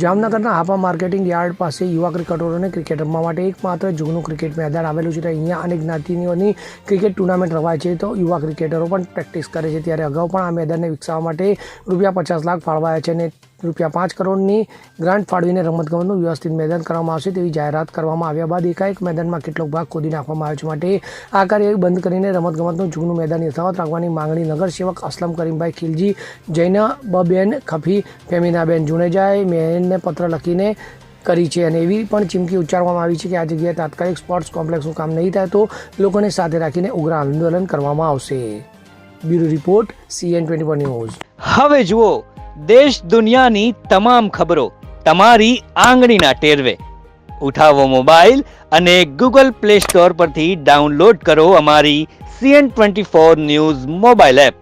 જામનગરના Hapa marketing yard પાસે યુવા ક્રિકેટરોને ક્રિકેટ રમવા માટે એકમાત્ર જૂનું ક્રિકેટ મેદાન આવેલું છે. અહીંયા અનેક જ્ઞાતિઓની ક્રિકેટ ટુર્નામેન્ટ રમાય છે, તો યુવા ક્રિકેટરો પણ પ્રેક્ટિસ કરે છે. ત્યારે અગાઉ પણ આ મેદાનને વિકસાવવા માટે ₹50 લાખ ફાળવાયા છે અને ₹5 કરોડની ગ્રાન્ટ ફાળવીને રમતગમતનું વ્યવસ્થિત મેદાન કરવામાં આવશે તેવી જાહેરાત કરવામાં આવ્યા બાદ એકાએક મેદાનમાં કેટલોક ભાગ ખોદી નાખવામાં આવ્યો છે. માટે આ કાર્ય બંધ કરીને રમતગમતનું જૂનું મેદાન યથાવત રાખવાની માંગણી નગરસેવક અસલમ કરીમભાઈ ખિલજી, જૈનબબેન ખફી, ફેમિનાબેન જુનેજાએ મેયરને પત્ર લખીને કરી છે અને એવી પણ ચીમકી ઉચ્ચારવામાં આવી છે કે આ જગ્યાએ તાત્કાલિક સ્પોર્ટ્સ કોમ્પ્લેક્સનું કામ નહીં થાય તો લોકોને સાથે રાખીને ઉગ્ર આંદોલન કરવામાં આવશે. Bureau report, CN24 news. હવે જુઓ દેશ દુનિયાની તમામ ખબરો તમારી આંગળીના ટેરવે. ઉઠાવો મોબાઈલ અને Google Play Store પરથી ડાઉનલોડ કરો અમારી CN24 ન્યૂઝ મોબાઈલ એપ.